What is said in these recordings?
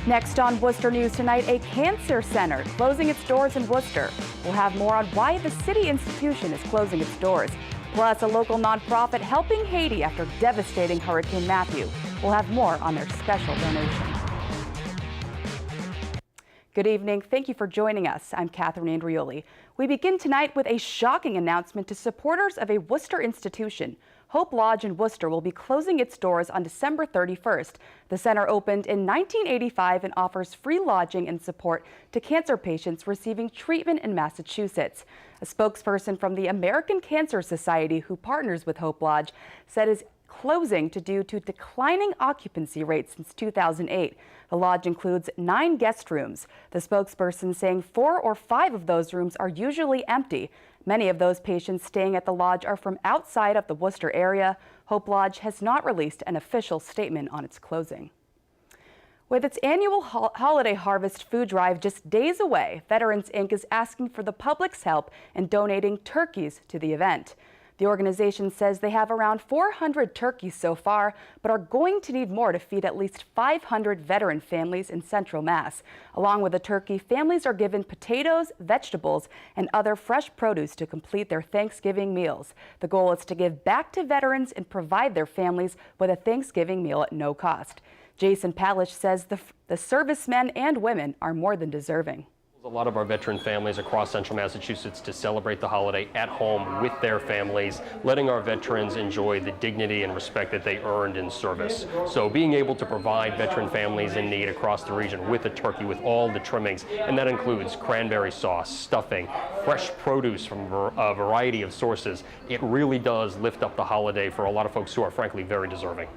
Next on Worcester News tonight, a cancer center closing its doors in Worcester. We'll have more on why the city institution is closing its doors. Plus, a local nonprofit helping Haiti after devastating Hurricane Matthew. We'll have more on their special donation. Good evening. Thank you for joining us. I'm Catherine Andrioli. We begin tonight with a shocking announcement to supporters of a Worcester institution. Hope Lodge in Worcester will be closing its doors on December 31st. The center opened in 1985 and offers free lodging and support to cancer patients receiving treatment in Massachusetts. A spokesperson from the American Cancer Society, who partners with Hope Lodge, said is closing due to declining occupancy rates since 2008. The lodge includes 9 guest rooms. The spokesperson saying 4 or 5 of those rooms are usually empty. Many of those patients staying at the lodge are from outside of the Worcester area. Hope Lodge has not released an official statement on its closing. With its annual holiday harvest food drive just days away, Veterans Inc. is asking for the public's help in donating turkeys to the event. The organization says they have around 400 turkeys so far, but are going to need more to feed at least 500 veteran families in Central Mass. Along with the turkey, families are given potatoes, vegetables, and other fresh produce to complete their Thanksgiving meals. The goal is to give back to veterans and provide their families with a Thanksgiving meal at no cost. Jason Palish says the servicemen and women are more than deserving. A lot of our veteran families across central Massachusetts to celebrate the holiday at home with their families, letting our veterans enjoy the dignity and respect that they earned in service. So being able to provide veteran families in need across the region with a turkey with all the trimmings, and that includes cranberry sauce, stuffing, fresh produce from a variety of sources, it really does lift up the holiday for a lot of folks who are frankly very deserving.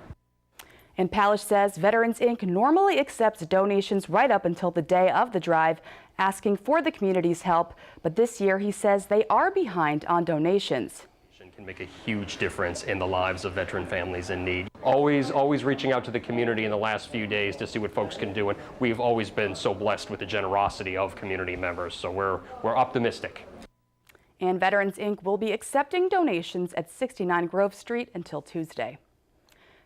And Palish says Veterans Inc. normally accepts donations right up until the day of the drive, asking for the community's help. But this year, he says they are behind on donations. Can make a huge difference in the lives of veteran families in need. Always reaching out to the community in the last few days to see what folks can do. And we've always been so blessed with the generosity of community members. So we're optimistic. And Veterans Inc. will be accepting donations at 69 Grove Street until Tuesday.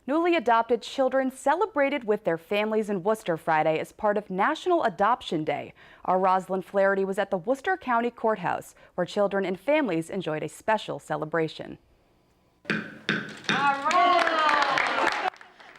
Newly adopted children celebrated with their families in Worcester Friday as part of National Adoption Day. Our Rosalind Flaherty was at the Worcester County Courthouse, where children and families enjoyed a special celebration.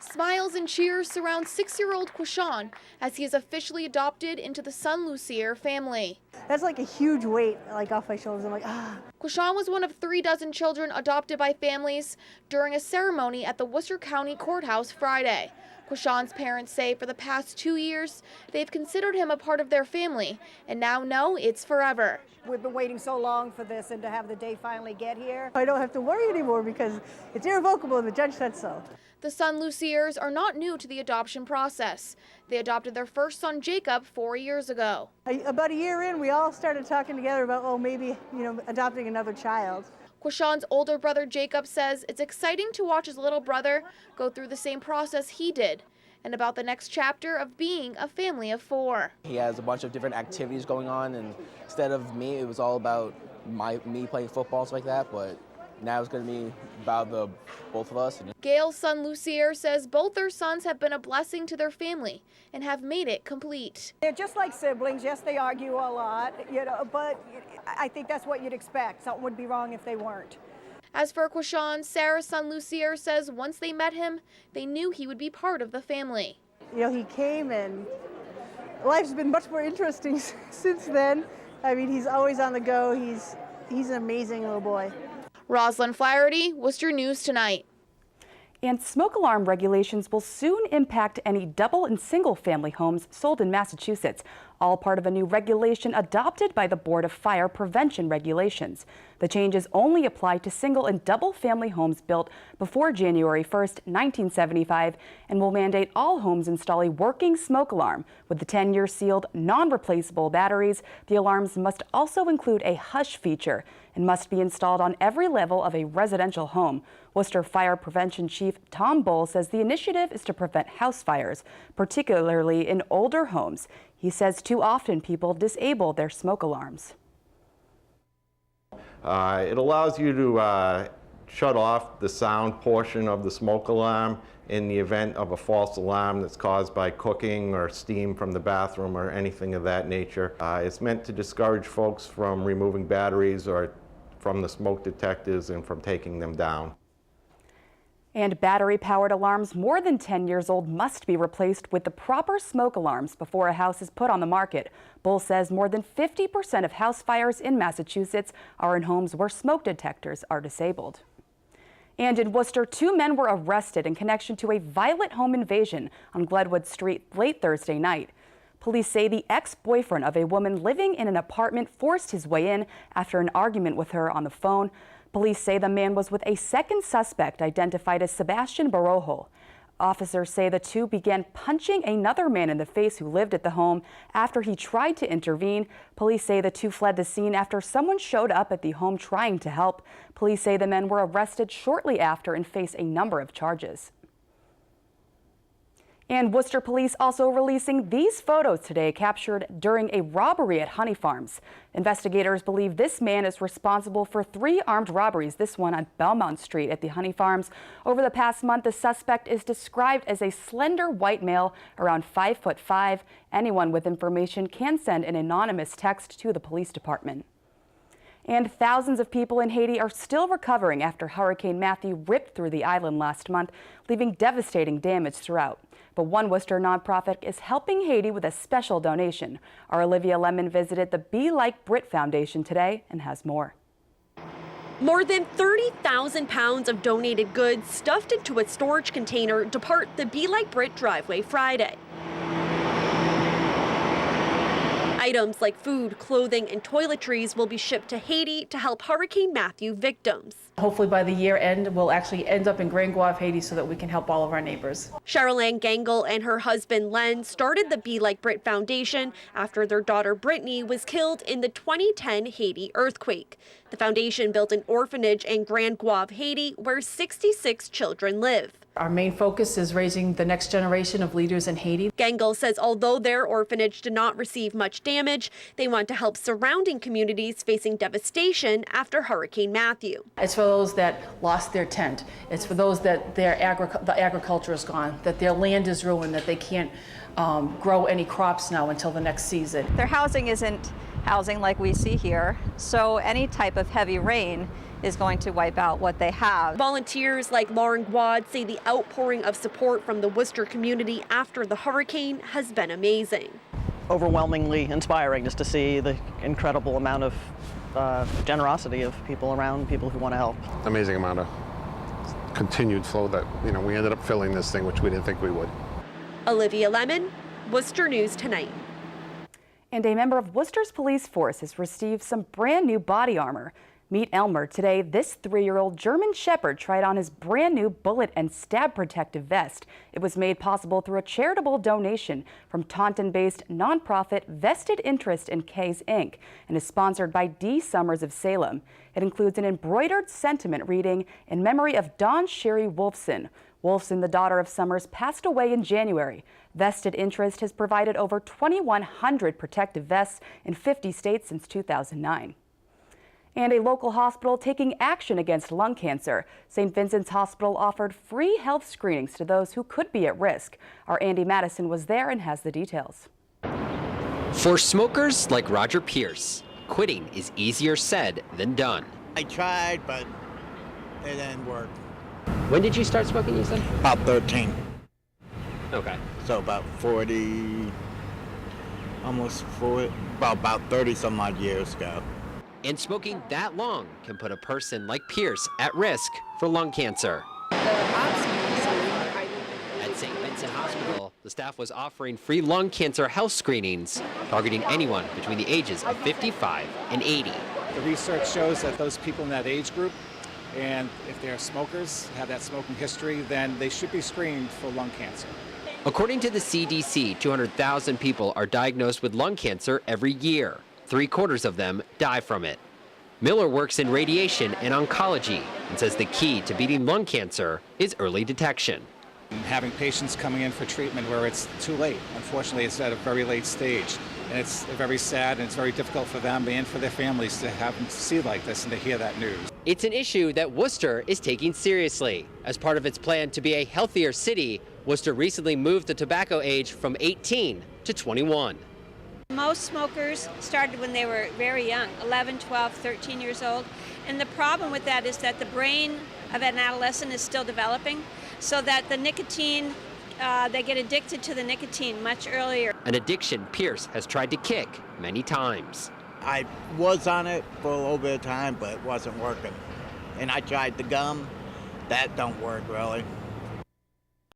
Smiles and cheers surround 6-year-old Quashawn as he is officially adopted into the Sun Lucier family. That's like a huge weight off my shoulders. I'm like, ah. Quashawn was one of 3 dozen children adopted by families during a ceremony at the Worcester County Courthouse Friday. Quashawn's parents say for the past 2 years, they've considered him a part of their family and now know it's forever. We've been waiting so long for this, and to have the day finally get here, I don't have to worry anymore because it's irrevocable and the judge said so. The Sun Luciers are not new to the adoption process. They adopted their first son, Jacob, 4 years ago. About a year in, we all started talking together about, maybe, adopting another child. Quashawn's older brother, Jacob, says it's exciting to watch his little brother go through the same process he did, and about the next chapter of being a family of 4. He has a bunch of different activities going on, and instead of me, it was all about me playing football, stuff like that, but now it's going to be about the both of us. Gail's son, Lucier, says both their sons have been a blessing to their family and have made it complete. They're just like siblings. Yes, they argue a lot, but I think that's what you'd expect. Something would be wrong if they weren't. As for Quashawn, Sarah's son, Lucier, says once they met him, they knew he would be part of the family. He came, and life's been much more interesting since then. I mean, he's always on the go. He's an amazing little boy. Rosalind Flaherty, Worcester News Tonight. And smoke alarm regulations will soon impact any double and single family homes sold in Massachusetts, all part of a new regulation adopted by the Board of Fire Prevention Regulations. The changes only apply to single and double family homes built before January 1st, 1975, and will mandate all homes install a working smoke alarm. With the 10-year sealed, non-replaceable batteries, the alarms must also include a hush feature and must be installed on every level of a residential home. Worcester Fire Prevention Chief Tom Bull says the initiative is to prevent house fires, particularly in older homes. He says too often people disable their smoke alarms. It allows you to shut off the sound portion of the smoke alarm in the event of a false alarm that's caused by cooking or steam from the bathroom or anything of that nature. It's meant to discourage folks from removing batteries or from the smoke detectors and from taking them down. And battery-powered alarms more than 10 years old must be replaced with the proper smoke alarms before a house is put on the market. Bull says more than 50% of house fires in Massachusetts are in homes where smoke detectors are disabled. And in Worcester, 2 men were arrested in connection to a violent home invasion on Glenwood Street late Thursday night. Police say the ex-boyfriend of a woman living in an apartment forced his way in after an argument with her on the phone. Police say the man was with a second suspect identified as Sebastian Barojo. Officers say the two began punching another man in the face who lived at the home after he tried to intervene. Police say the two fled the scene after someone showed up at the home trying to help. Police say the men were arrested shortly after and face a number of charges. And Worcester police also releasing these photos today captured during a robbery at Honey Farms. Investigators believe this man is responsible for 3 armed robberies, this one on Belmont Street at the Honey Farms. Over the past month, the suspect is described as a slender white male around 5'5". Anyone with information can send an anonymous text to the police department. And thousands of people in Haiti are still recovering after Hurricane Matthew ripped through the island last month, leaving devastating damage throughout. But one Worcester nonprofit is helping Haiti with a special donation. Our Olivia Lemon visited the Be Like Brit Foundation today and has more. More than 30,000 pounds of donated goods stuffed into a storage container depart the Be Like Brit driveway Friday. Items like food, clothing, and toiletries will be shipped to Haiti to help Hurricane Matthew victims. Hopefully by the year end, we'll actually end up in Grand Guave, Haiti, so that we can help all of our neighbors. Cheryl-Ann Gangle and her husband Len started the Be Like Brit Foundation after their daughter Brittany was killed in the 2010 Haiti earthquake. The foundation built an orphanage in Grand Guave, Haiti, where 66 children live. Our main focus is raising the next generation of leaders in Haiti. Gangle says although their orphanage did not receive much damage, they want to help surrounding communities facing devastation after Hurricane Matthew. It's for those that lost their tent. It's for those that the agriculture is gone, that their land is ruined, that they can't grow any crops now until the next season. Their housing isn't housing like we see here, so any type of heavy rain is going to wipe out what they have. Volunteers like Lauren Guad say the outpouring of support from the Worcester community after the hurricane has been amazing. Overwhelmingly inspiring just to see the incredible amount of generosity of people around, people who want to help. Amazing amount of continued flow that, we ended up filling this thing, which we didn't think we would. Olivia Lemon, Worcester News Tonight. And a member of Worcester's police force has received some brand new body armor. Meet Elmer. Today, this 3-year-old German Shepherd tried on his brand new bullet and stab protective vest. It was made possible through a charitable donation from Taunton-based nonprofit Vested Interest in K's Inc. and is sponsored by D. Summers of Salem. It includes an embroidered sentiment reading in memory of Dawn Sherry Wolfson. Wolfson, the daughter of Summers, passed away in January. Vested Interest has provided over 2,100 protective vests in 50 states since 2009. And a local hospital taking action against lung cancer. St. Vincent's Hospital offered free health screenings to those who could be at risk. Our Andy Madison was there and has the details. For smokers like Roger Pierce, quitting is easier said than done. I tried, but it didn't work. When did you start smoking, you said? About 13. Okay. So about 40, almost 40, about 30 some odd years ago. And smoking that long can put a person like Pierce at risk for lung cancer. At St. Vincent Hospital, the staff was offering free lung cancer health screenings, targeting anyone between the ages of 55 and 80. The research shows that those people in that age group, and if they're smokers, have that smoking history, then they should be screened for lung cancer. According to the CDC, 200,000 people are diagnosed with lung cancer every year. 3/4 of them die from it. Miller works in radiation and oncology and says the key to beating lung cancer is early detection. Having patients coming in for treatment where it's too late. Unfortunately, it's at a very late stage. And it's very sad, and it's very difficult for them and for their families to have them see like this and to hear that news. It's an issue that Worcester is taking seriously. As part of its plan to be a healthier city, Worcester recently moved the tobacco age from 18 to 21. Most smokers started when they were very young, 11, 12, 13 years old. And the problem with that is that the brain of an adolescent is still developing, so that the nicotine, they get addicted to the nicotine much earlier. An addiction Pierce has tried to kick many times. I was on it for a little bit of time, but it wasn't working. And I tried the gum. That don't work really.